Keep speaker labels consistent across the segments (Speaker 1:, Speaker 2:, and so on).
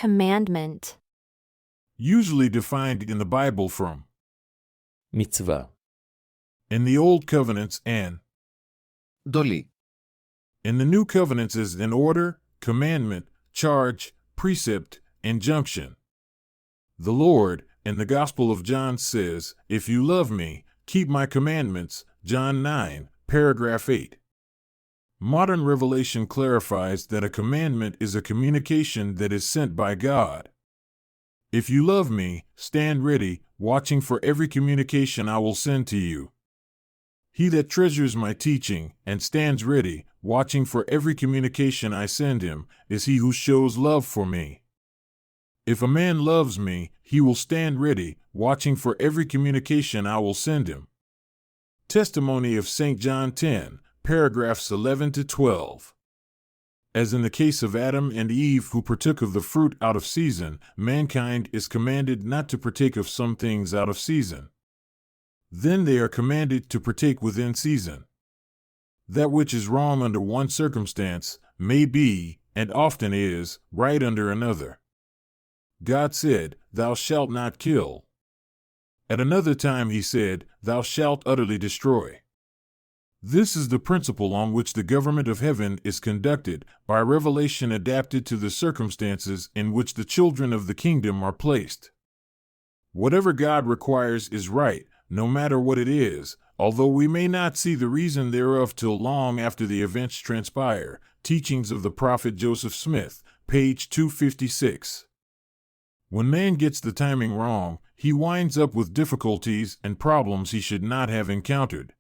Speaker 1: Commandment.
Speaker 2: Usually defined in the Bible from
Speaker 3: מצווה,
Speaker 2: in the Old Covenants and
Speaker 4: דולי,
Speaker 2: in the New Covenants as an order, commandment, charge, precept, injunction. The Lord, in the Gospel of John says, "If you love me, keep my commandments," John 9, paragraph 8. Modern revelation clarifies that a commandment is a communication that is sent by God. If you love me, stand ready, watching for every communication I will send to you. He that treasures my teaching, and stands ready, watching for every communication I send him, is he who shows love for me. If a man loves me, he will stand ready, watching for every communication I will send him. Testimony of St. John 10, paragraphs 11 to 12. As in the case of Adam and Eve who partook of the fruit out of season, mankind is commanded not to partake of some things out of season. Then they are commanded to partake within season. That which is wrong under one circumstance may be, and often is, right under another. God said, "Thou shalt not kill." At another time he said, "Thou shalt utterly destroy." This is the principle on which the government of heaven is conducted, by revelation adapted to the circumstances in which the children of the kingdom are placed. Whatever God requires is right, no matter what it is, although we may not see the reason thereof till long after the events transpire. Teachings of the Prophet Joseph Smith, page 256. When man gets the timing wrong, he winds up with difficulties and problems he should not have encountered.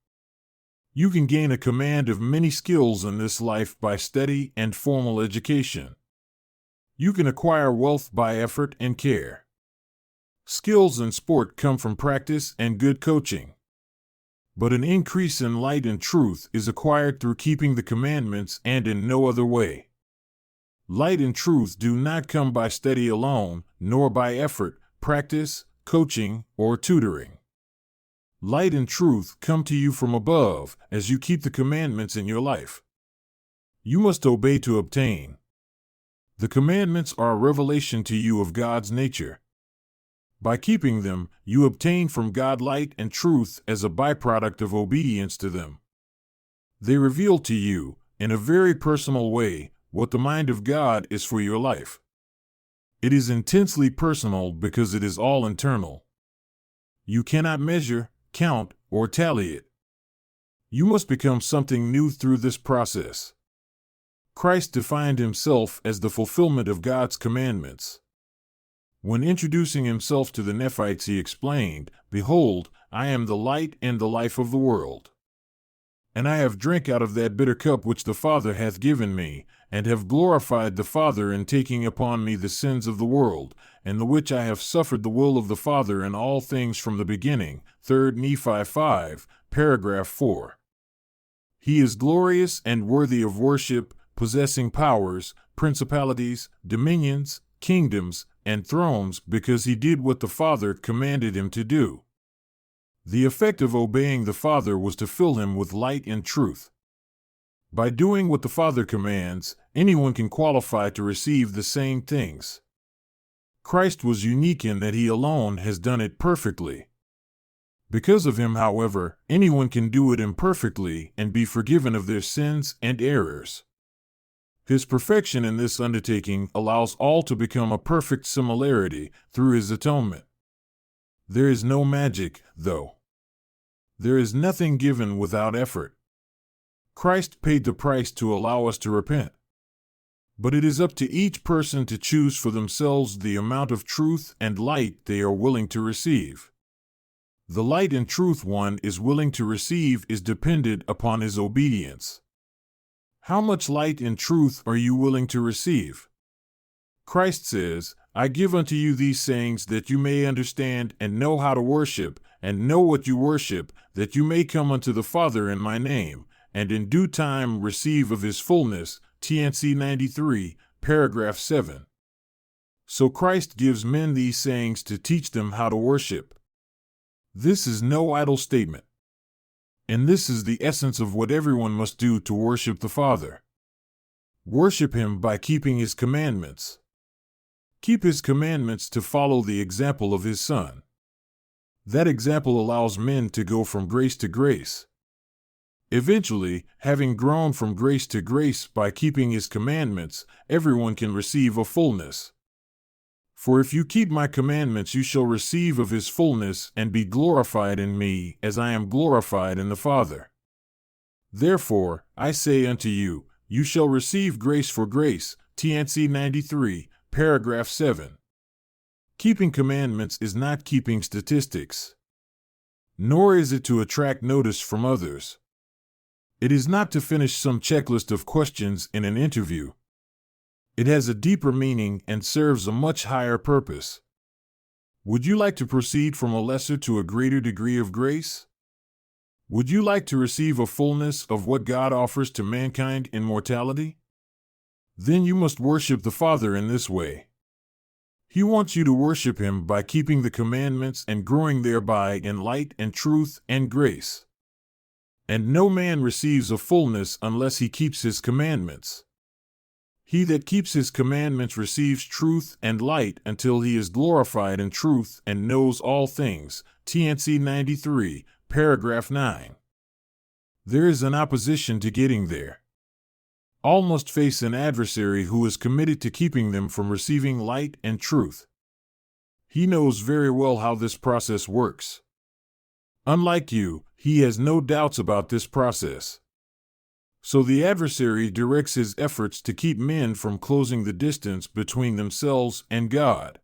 Speaker 2: You can gain a command of many skills in this life by study and formal education. You can acquire wealth by effort and care. Skills in sport come from practice and good coaching. But an increase in light and truth is acquired through keeping the commandments and in no other way. Light and truth do not come by study alone, nor by effort, practice, coaching, or tutoring. Light and truth come to you from above as you keep the commandments in your life. You must obey to obtain. The commandments are a revelation to you of God's nature. By keeping them, you obtain from God light and truth as a byproduct of obedience to them. They reveal to you, in a very personal way, what the mind of God is for your life. It is intensely personal because it is all internal. You cannot measure, count, or tally it. You must become something new through this process. Christ defined himself as the fulfillment of God's commandments. When introducing himself to the Nephites, he explained, "Behold, I am the light and the life of the world. And I have drank out of that bitter cup which the Father hath given me, and have glorified the Father in taking upon me the sins of the world, and the which I have suffered the will of the Father in all things from the beginning." 3 Nephi 5, paragraph 4. He is glorious and worthy of worship, possessing powers, principalities, dominions, kingdoms, and thrones because he did what the Father commanded him to do. The effect of obeying the Father was to fill him with light and truth. By doing what the Father commands, anyone can qualify to receive the same things. Christ was unique in that he alone has done it perfectly. Because of him, however, anyone can do it imperfectly and be forgiven of their sins and errors. His perfection in this undertaking allows all to become a perfect similarity through his atonement. There is no magic, though. There is nothing given without effort. Christ paid the price to allow us to repent. But it is up to each person to choose for themselves the amount of truth and light they are willing to receive. The light and truth one is willing to receive is dependent upon his obedience. How much light and truth are you willing to receive? Christ says, "I give unto you these sayings that you may understand and know how to worship, and know what you worship, that you may come unto the Father in my name, and in due time receive of his fullness." TNC 93, paragraph 7. So Christ gives men these sayings to teach them how to worship. This is no idle statement. And this is the essence of what everyone must do to worship the Father. Worship him by keeping his commandments. Keep his commandments to follow the example of his Son. That example allows men to go from grace to grace. Eventually, having grown from grace to grace by keeping his commandments, everyone can receive a fullness. For if you keep my commandments, you shall receive of his fullness and be glorified in me, as I am glorified in the Father. Therefore, I say unto you, you shall receive grace for grace. TNC 93, paragraph 7. Keeping commandments is not keeping statistics. Nor is it to attract notice from others. It is not to finish some checklist of questions in an interview. It has a deeper meaning and serves a much higher purpose. Would you like to proceed from a lesser to a greater degree of grace? Would you like to receive a fullness of what God offers to mankind in mortality? Then you must worship the Father in this way. He wants you to worship him by keeping the commandments and growing thereby in light and truth and grace. And no man receives a fullness unless he keeps his commandments. He that keeps his commandments receives truth and light until he is glorified in truth and knows all things. TNC 93, paragraph 9. There is an opposition to getting there. All must face an adversary who is committed to keeping them from receiving light and truth. He knows very well how this process works. Unlike you, he has no doubts about this process. So the adversary directs his efforts to keep men from closing the distance between themselves and God.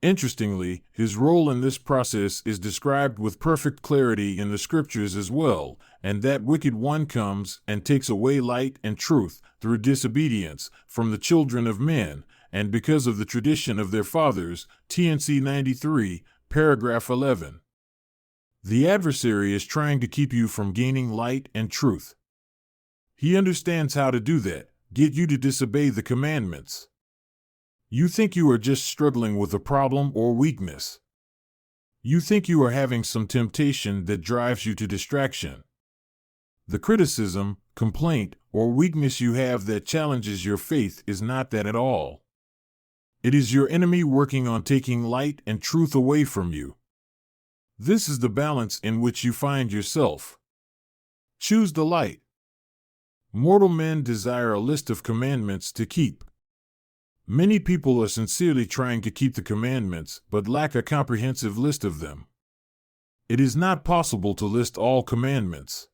Speaker 2: Interestingly, his role in this process is described with perfect clarity in the scriptures as well, and that wicked one comes and takes away light and truth through disobedience from the children of men, and because of the tradition of their fathers. TNC 93, paragraph 11. The adversary is trying to keep you from gaining light and truth. He understands how to do that, get you to disobey the commandments. You think you are just struggling with a problem or weakness. You think you are having some temptation that drives you to distraction. The criticism, complaint, or weakness you have that challenges your faith is not that at all. It is your enemy working on taking light and truth away from you. This is the balance in which you find yourself. Choose the light. Mortal men desire a list of commandments to keep. Many people are sincerely trying to keep the commandments, but lack a comprehensive list of them. It is not possible to list all commandments.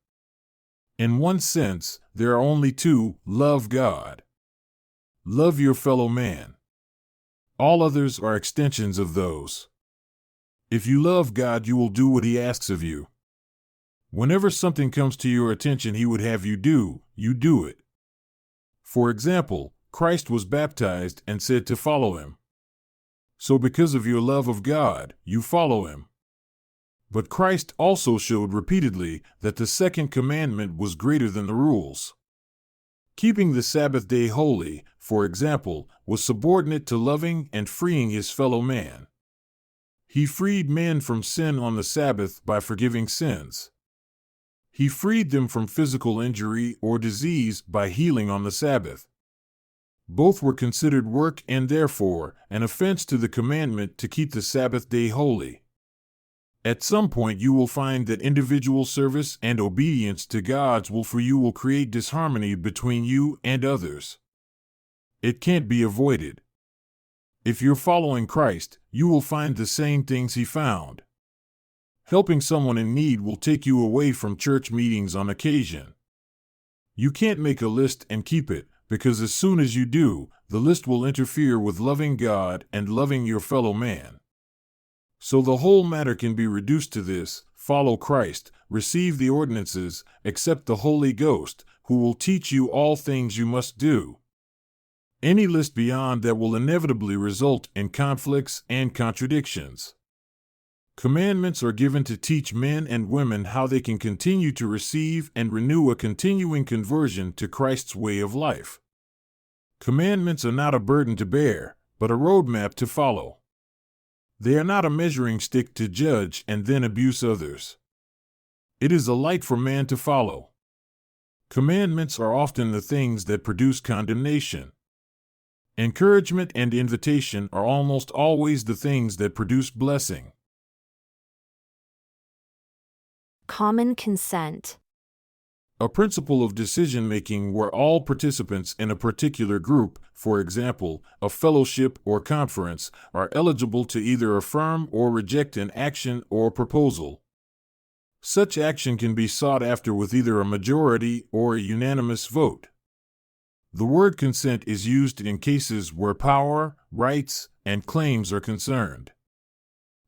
Speaker 2: In one sense, there are only two: love God. Love your fellow man. All others are extensions of those. If you love God, you will do what he asks of you. Whenever something comes to your attention he would have you do, you do it. For example, Christ was baptized and said to follow him. So because of your love of God, you follow him. But Christ also showed repeatedly that the second commandment was greater than the rules. Keeping the Sabbath day holy, for example, was subordinate to loving and freeing his fellow man. He freed men from sin on the Sabbath by forgiving sins. He freed them from physical injury or disease by healing on the Sabbath. Both were considered work and therefore an offense to the commandment to keep the Sabbath day holy. At some point you will find that individual service and obedience to God's will for you will create disharmony between you and others. It can't be avoided. If you're following Christ, you will find the same things he found. Helping someone in need will take you away from church meetings on occasion. You can't make a list and keep it, because as soon as you do, the list will interfere with loving God and loving your fellow man. So the whole matter can be reduced to this: follow Christ, receive the ordinances, accept the Holy Ghost, who will teach you all things you must do. Any list beyond that will inevitably result in conflicts and contradictions. Commandments are given to teach men and women how they can continue to receive and renew a continuing conversion to Christ's way of life. Commandments are not a burden to bear, but a roadmap to follow. They are not a measuring stick to judge and then abuse others. It is a light for man to follow. Commandments are often the things that produce condemnation. Encouragement and invitation are almost always the things that produce blessing.
Speaker 1: Common consent.
Speaker 2: A principle of decision-making where all participants in a particular group, for example, a fellowship or conference, are eligible to either affirm or reject an action or proposal. Such action can be sought after with either a majority or a unanimous vote. The word consent is used in cases where power, rights, and claims are concerned.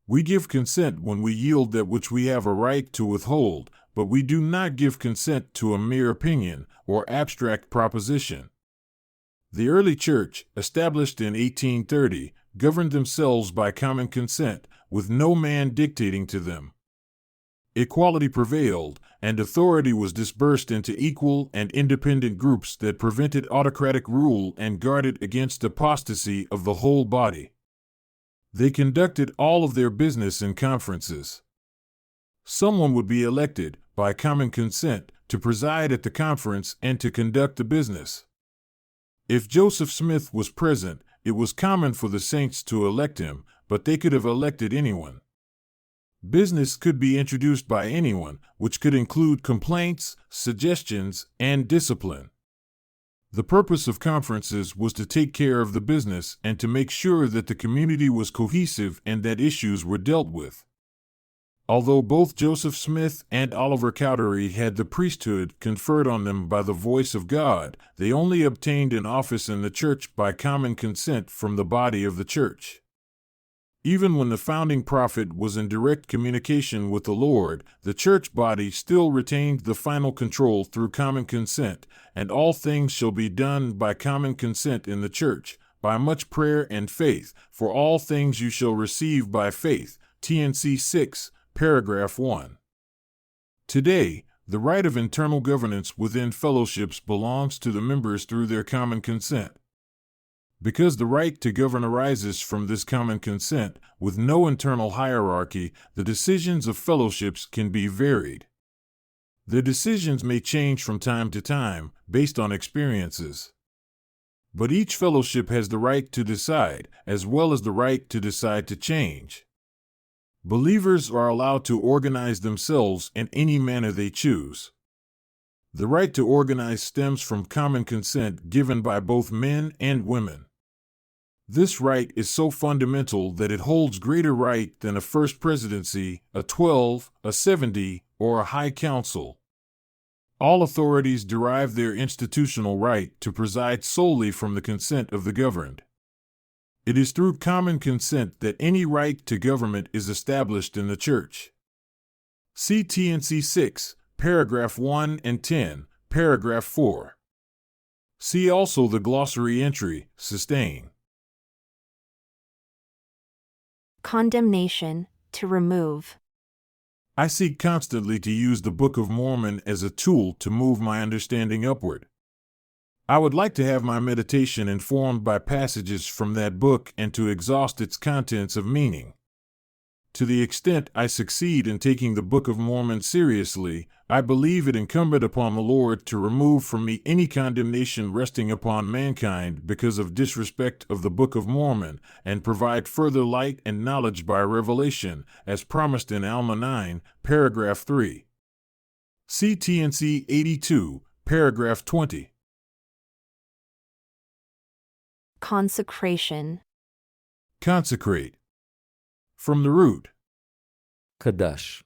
Speaker 2: We give consent when we yield that which we have a right to withhold, but we do not give consent to a mere opinion or abstract proposition. The early church, established in 1830, governed themselves by common consent, with no man dictating to them. Equality prevailed, and authority was dispersed into equal and independent groups that prevented autocratic rule and guarded against apostasy of the whole body. They conducted all of their business in conferences. Someone would be elected, by common consent, to preside at the conference and to conduct the business. If Joseph Smith was present, it was common for the saints to elect him, but they could have elected anyone. Business could be introduced by anyone, which could include complaints, suggestions, and discipline. The purpose of conferences was to take care of the business and to make sure that the community was cohesive and that issues were dealt with. Although both Joseph Smith and Oliver Cowdery had the priesthood conferred on them by the voice of God, they only obtained an office in the church by common consent from the body of the church. Even when the founding prophet was in direct communication with the Lord, the church body still retained the final control through common consent, and all things shall be done by common consent in the church, by much prayer and faith, for all things you shall receive by faith. TNC 6, paragraph 1. Today, the right of internal governance within fellowships belongs to the members through their common consent. Because the right to govern arises from this common consent, with no internal hierarchy, the decisions of fellowships can be varied. The decisions may change from time to time, based on experiences. But each fellowship has the right to decide, as well as the right to decide to change. Believers are allowed to organize themselves in any manner they choose. The right to organize stems from common consent given by both men and women. This right is so fundamental that it holds greater right than a first presidency, a 12, a 70, or a high council. All authorities derive their institutional right to preside solely from the consent of the governed. It is through common consent that any right to government is established in the church. See TNC 6, paragraph 1 and 10, paragraph 4. See also the glossary entry, sustain.
Speaker 1: Condemnation, to remove.
Speaker 2: I seek constantly to use the Book of Mormon as a tool to move my understanding upward. I would like to have my meditation informed by passages from that book and to exhaust its contents of meaning. To the extent I succeed in taking the Book of Mormon seriously, I believe it incumbent upon the Lord to remove from me any condemnation resting upon mankind because of disrespect of the Book of Mormon, and provide further light and knowledge by revelation, as promised in Alma 9, paragraph 3. See TNC 82, paragraph 20.
Speaker 1: Consecration.
Speaker 2: Consecrate. From the root,
Speaker 3: Kadash.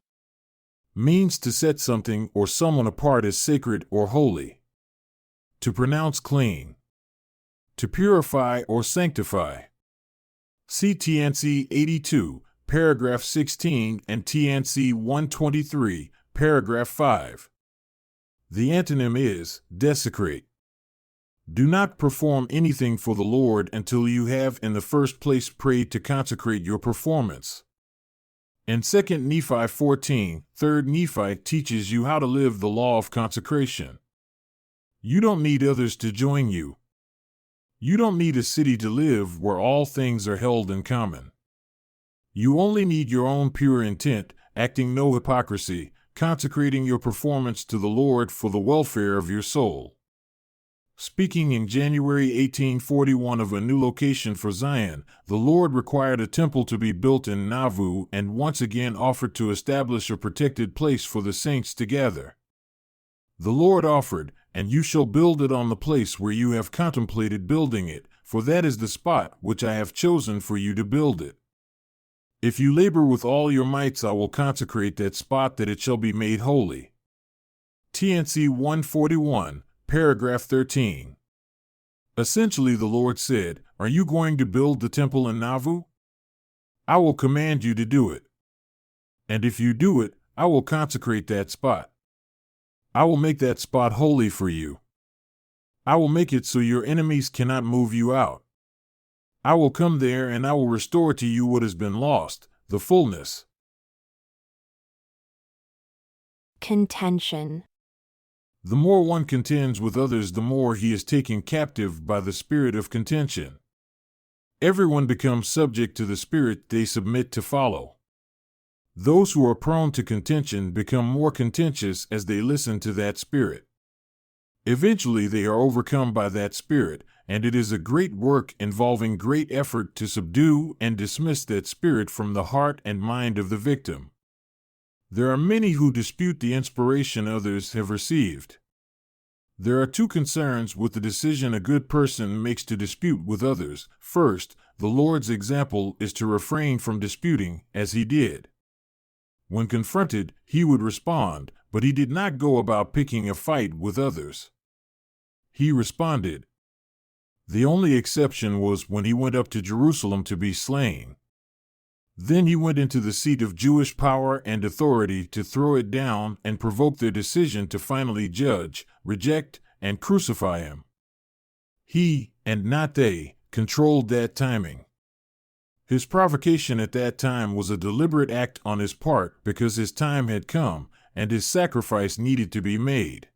Speaker 2: means to set something or someone apart as sacred or holy. To pronounce clean. To purify or sanctify. See TNC 82, paragraph 16 and TNC 123, paragraph 5. The antonym is desecrate. Do not perform anything for the Lord until you have in the first place prayed to consecrate your performance. In 2 Nephi 14, 3 Nephi teaches you how to live the law of consecration. You don't need others to join you. You don't need a city to live where all things are held in common. You only need your own pure intent, acting no hypocrisy, consecrating your performance to the Lord for the welfare of your soul. Speaking in January 1841 of a new location for Zion, the Lord required a temple to be built in Nauvoo and once again offered to establish a protected place for the saints to gather. The Lord offered, "And you shall build it on the place where you have contemplated building it, for that is the spot which I have chosen for you to build it. If you labor with all your mights, I will consecrate that spot that it shall be made holy." TNC 141, paragraph 13. Essentially, the Lord said, "Are you going to build the temple in Nauvoo? I will command you to do it. And if you do it, I will consecrate that spot. I will make that spot holy for you. I will make it so your enemies cannot move you out. I will come there and I will restore to you what has been lost, the fullness."
Speaker 1: Contention.
Speaker 2: The more one contends with others, the more he is taken captive by the spirit of contention. Everyone becomes subject to the spirit they submit to follow. Those who are prone to contention become more contentious as they listen to that spirit. Eventually they are overcome by that spirit, and it is a great work involving great effort to subdue and dismiss that spirit from the heart and mind of the victim. There are many who dispute the inspiration others have received. There are two concerns with the decision a good person makes to dispute with others. First, the Lord's example is to refrain from disputing, as he did. When confronted, he would respond, but he did not go about picking a fight with others. He responded. The only exception was when he went up to Jerusalem to be slain. Then he went into the seat of Jewish power and authority to throw it down and provoke their decision to finally judge, reject, and crucify him. He, and not they, controlled that timing. His provocation at that time was a deliberate act on his part because his time had come and his sacrifice needed to be made.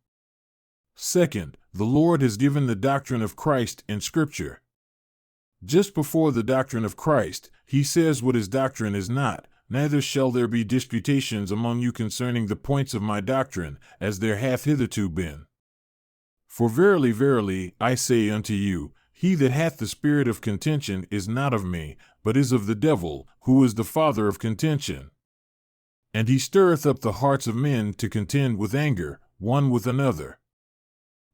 Speaker 2: Second, the Lord has given the doctrine of Christ in Scripture. Just before the doctrine of Christ, he says what his doctrine is not, "Neither shall there be disputations among you concerning the points of my doctrine, as there hath hitherto been. For verily, verily, I say unto you, he that hath the spirit of contention is not of me, but is of the devil, who is the father of contention. And he stirreth up the hearts of men to contend with anger, one with another.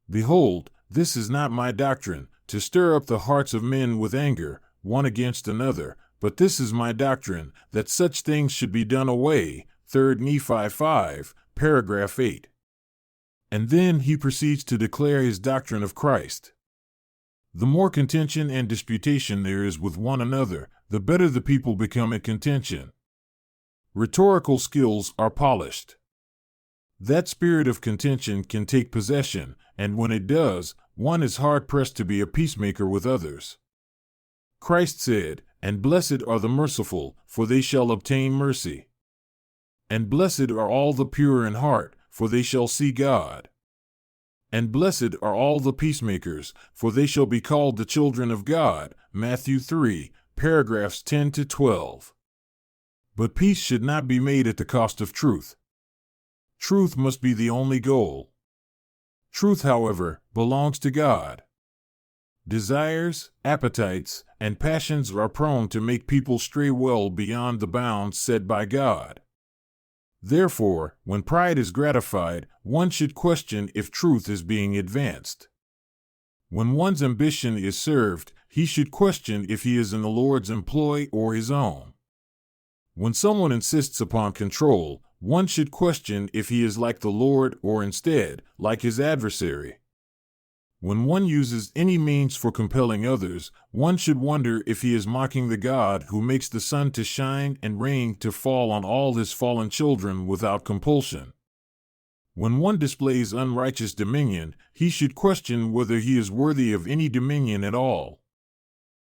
Speaker 2: Behold, this is not my doctrine, to stir up the hearts of men with anger, one against another, but this is my doctrine, that such things should be done away." 3 Nephi 5, paragraph 8. And then he proceeds to declare his doctrine of Christ. The more contention and disputation there is with one another, the better the people become at contention. Rhetorical skills are polished. That spirit of contention can take possession, and when it does, one is hard-pressed to be a peacemaker with others. Christ said, "And blessed are the merciful, for they shall obtain mercy. And blessed are all the pure in heart, for they shall see God. And blessed are all the peacemakers, for they shall be called the children of God." Matthew 3, paragraphs 10 to 12. But peace should not be made at the cost of truth. Truth must be the only goal. Truth, however, belongs to God. Desires, appetites, and passions are prone to make people stray well beyond the bounds set by God. Therefore, when pride is gratified, one should question if truth is being advanced. When one's ambition is served, he should question if he is in the Lord's employ or his own. When someone insists upon control, one should question if he is like the Lord or instead, like his adversary. When one uses any means for compelling others, one should wonder if he is mocking the God who makes the sun to shine and rain to fall on all his fallen children without compulsion. When one displays unrighteous dominion, he should question whether he is worthy of any dominion at all.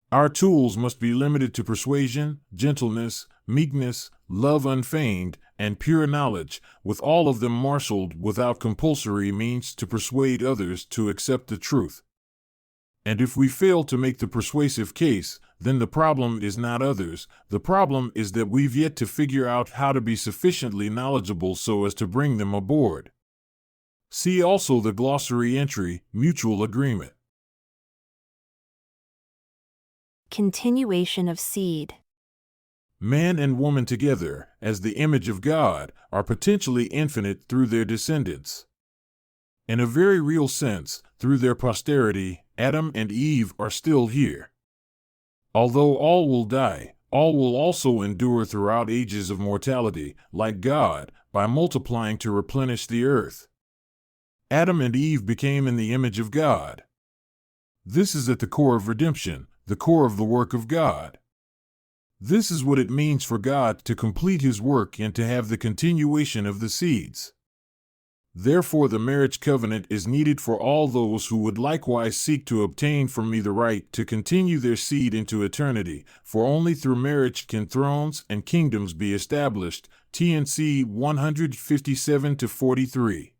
Speaker 2: Our tools must be limited to persuasion, gentleness, meekness, love unfeigned, and pure knowledge, with all of them marshaled without compulsory means to persuade others to accept the truth. And if we fail to make the persuasive case, then the problem is not others. The problem is that we've yet to figure out how to be sufficiently knowledgeable so as to bring them aboard. See also the glossary entry, mutual agreement.
Speaker 1: Continuation of seed.
Speaker 2: Man and woman together, as the image of God, are potentially infinite through their descendants. In a very real sense, through their posterity, Adam and Eve are still here. Although all will die, all will also endure throughout ages of mortality, like God, by multiplying to replenish the earth. Adam and Eve became in the image of God. This is at the core of redemption, the core of the work of God. This is what it means for God to complete His work and to have the continuation of the seeds. Therefore, the marriage covenant is needed for all those who would likewise seek to obtain from me the right to continue their seed into eternity, for only through marriage can thrones and kingdoms be established. TNC 157-43.